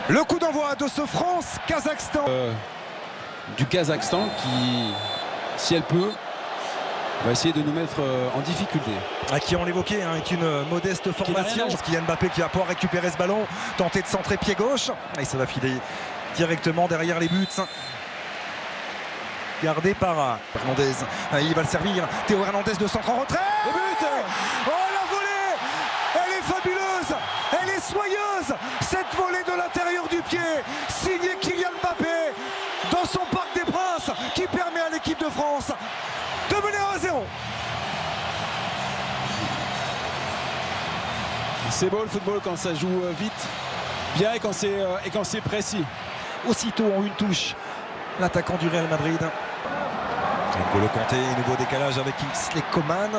Le coup d'envoi de ce France-Kazakhstan. Du Kazakhstan qui, si elle peut, va essayer de nous mettre en difficulté. Qui on l'évoquait est une modeste formation. Kylian Mbappé qui va pouvoir récupérer ce ballon, tenter de centrer pied gauche. Et ça va filer directement derrière les buts. Gardé par Hernandez. Il va le servir. Théo Hernandez de centre en retrait. Le but. Oh la volée. Elle est fabuleuse. Elle est soyeuse. Cette volée de l'intérieur du pied. Signée Kylian Mbappé dans son Parc des Princes qui permet à l'équipe de France de mener 1-0. C'est beau le football quand ça joue vite, bien et quand c'est précis. Aussitôt en une touche, l'attaquant du Real Madrid. N'Golo Kanté, nouveau décalage avec Kingsley Coman.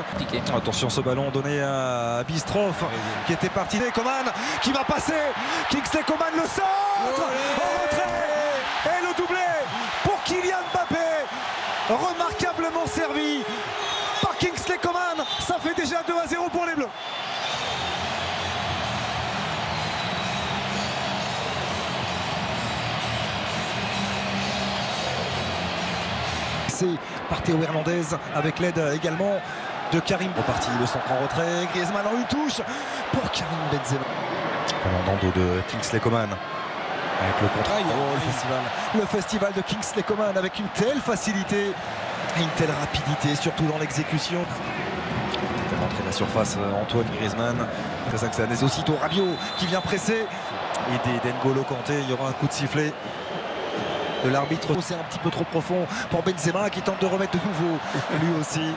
Attention, ce ballon donné à Bistroff qui était parti. Coman qui va passer. Kingsley Coman le centre en retrait. Et le doublé pour Kylian Mbappé. Remarquablement servi par Kingsley Coman. Ça fait déjà 2-0 pour les Bleus. Par Théo Hernandez avec l'aide également de Karim. Reparti le centre en retrait. Griezmann en une touche pour Karim Benzema. Dans le dos de Kingsley Coman avec le contrat. Le festival de Kingsley Coman avec une telle facilité et une telle rapidité, surtout dans l'exécution. Rentré de la surface Antoine Griezmann. Kazakhstanais aussitôt Rabiot qui vient presser. Et d'N'Golo Kanté, il y aura un coup de sifflet de l'arbitre. C'est un petit peu trop profond pour Benzema qui tente de remettre de nouveau lui aussi.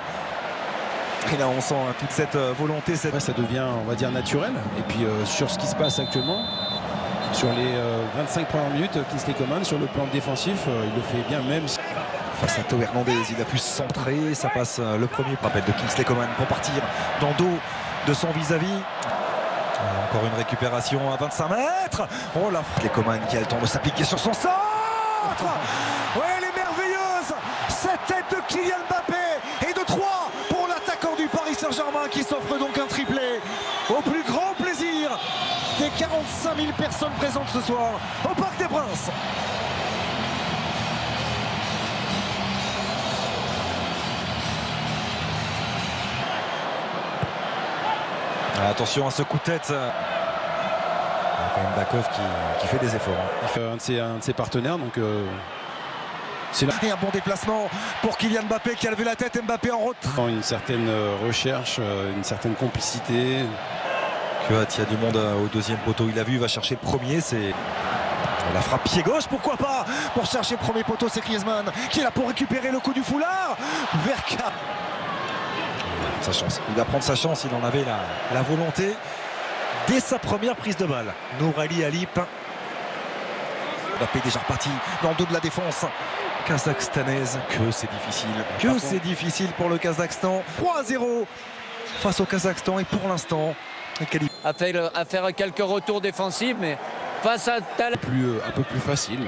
Et là on sent toute cette volonté. Ça devient, on va dire, naturel. Et puis sur ce qui se passe actuellement, sur les 25 premières minutes, Kingsley Coman sur le plan défensif, il le fait bien même. Face à Théo Hernandez, il a pu se centrer. Ça passe le premier rappel de Kingsley Coman pour partir dans le dos de son vis-à-vis. Encore une récupération à 25 mètres. Oh là, Kingsley Coman qui a le temps de s'appliquer sur son centre. Ouais, elle est merveilleuse cette tête de Kylian Mbappé et de 3 pour l'attaquant du Paris Saint-Germain qui s'offre donc un triplé au plus grand plaisir des 45 000 personnes présentes ce soir au Parc des Princes. Attention à ce coup de tête. Quand même Bakov qui fait des efforts. Il fait un de ses partenaires, donc c'est là. Et un bon déplacement pour Kylian Mbappé qui a levé la tête. Mbappé en retrait. Une certaine recherche, une certaine complicité. Il y a du monde au deuxième poteau. Il a vu, il va chercher le premier. C'est la frappe pied gauche, pourquoi pas. Pour chercher le premier poteau, c'est Griezmann qui est là pour récupérer le coup du foulard. Verka. Sa chance. Il va prendre sa chance. Il en avait la volonté. Dès sa première prise de balle, Nourali Alip. Mbappé déjà reparti dans le dos de la défense kazakhstanaise. Que c'est difficile. C'est difficile pour le Kazakhstan. 3-0 face au Kazakhstan et pour l'instant, à faire quelques retours défensifs, mais face à Tal. Un peu plus facile.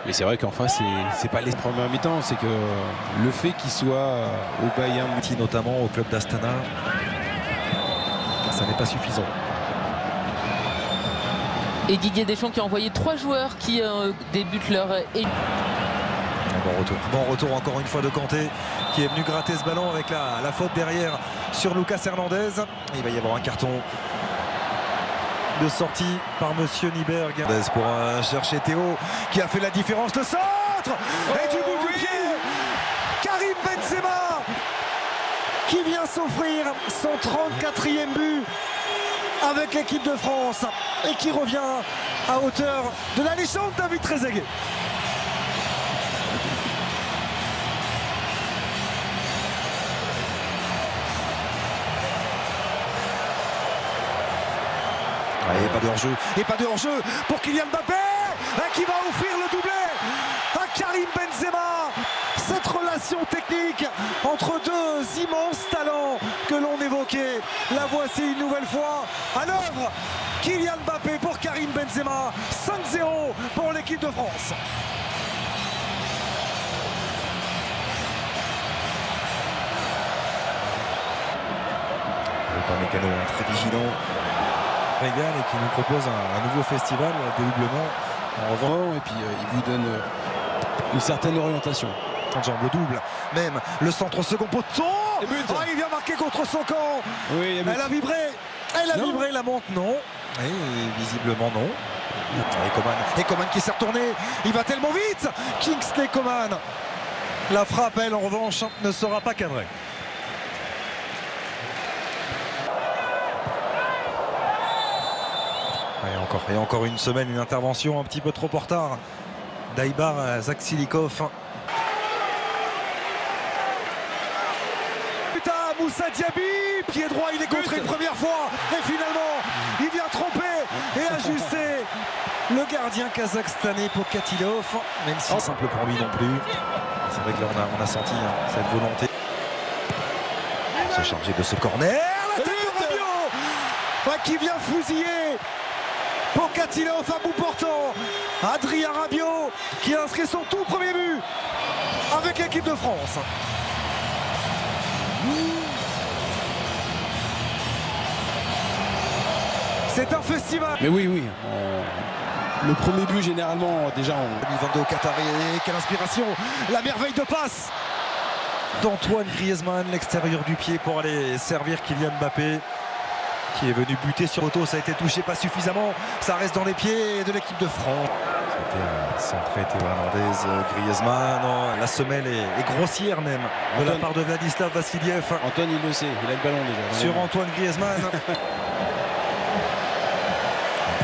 Mais c'est vrai qu'en face, c'est pas les premières mi-temps, c'est que le fait qu'il soit au Bayern, notamment au club d'Astana, ça n'est pas suffisant. Et Didier Deschamps qui a envoyé 3 joueurs qui débutent leur... Bon retour encore une fois de Kanté qui est venu gratter ce ballon avec la faute derrière sur Lucas Hernandez. Et il va y avoir un carton de sortie par Monsieur Nyberg pour chercher Théo qui a fait la différence. Le centre et du bout du pied Karim Benzema qui vient s'offrir son 34e but avec l'équipe de France et qui revient à hauteur de la légende David Trezeguet. Et pas de hors-jeu. Et pas de hors-jeu pour Kylian Mbappé qui va offrir le doublé à Karim Benzema. Cette relation technique entre deux immenses talents que l'on évoquait, la voici une nouvelle fois à l'œuvre. Kylian Mbappé pour Karim Benzema. 5-0 pour l'équipe de France. Mécano très vigilant. régale et qui nous propose un nouveau festival de doublement en revanche. Et puis il vous donne une certaine orientation. En jambe le double, même le centre au second poteau. Et but. Ah, il vient marquer contre son camp. Oui, et but. Elle a vibré, vibré, la monte non. Et visiblement non. Et Coman qui s'est retourné, il va tellement vite. Kingsley Coman. La frappe, elle, en revanche, ne sera pas cadrée. Et encore une semaine, une intervention un petit peu trop en retard d'Aïbar Zaksilikov. Putain, Moussa Diaby, pied droit, il est contré une première fois. Et finalement, il vient tromper et ajuster le gardien kazakhstanais Pokatilov. Même si c'est simple pour lui non plus. C'est vrai que là, on a senti cette volonté de se charger de ce corner. La tête de Rabiot qui vient fusiller Pokatilov à bout portant. Adrien Rabiot qui a inscrit son tout premier but avec l'équipe de France. C'est un festival. Mais oui. Le premier but, généralement, déjà, 2022 au Qatar. Et quelle inspiration. La merveille de passe d'Antoine Griezmann, l'extérieur du pied pour aller servir Kylian Mbappé, qui est venu buter sur auto. Ça a été touché pas suffisamment. Ça reste dans les pieds de l'équipe de France. C'était centré Théo Hernandez, Griezmann. Non, la semelle est grossière même de la part de Vladislav Vassiliev. Antoine, il le sait, il a le ballon déjà. Sur Antoine Griezmann.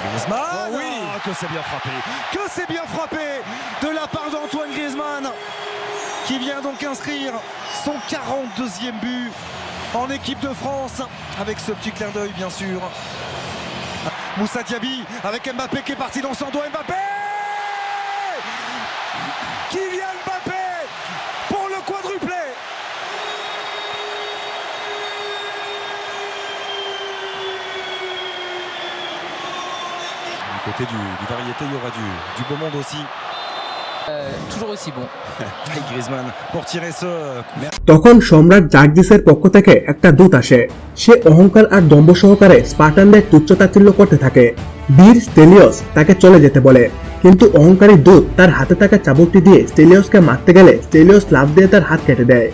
Griezmann, oh oui. Que c'est bien frappé. Que c'est bien frappé de la part d'Antoine Griezmann, qui vient donc inscrire son 42e but en équipe de France, avec ce petit clin d'œil bien sûr. Moussa Diaby avec Mbappé qui est parti dans son dos. Mbappé, Kylian Mbappé pour le quadruplé. Du côté du variété, il y aura du beau monde aussi. toujours aussi bon. Griezmann pour tirer ce. তখন সম্রাট জাগদিসের পক্ষ থেকে একটা দূত আসে। সে অহংকার আর দম্ভ সহকারে স্পার্টানদের তুচ্ছ-তাচ্ছিল্য করতে থাকে। বীর স্টেলিয়স তাকে চলে যেতে বলে, কিন্তু অহংকারী দূত তার হাতে থাকা চাবুকটি দিয়ে স্টেলিয়সকে মারতে গেলে স্টেলিয়স লাফ দিয়ে তার হাত কেটে দেয়।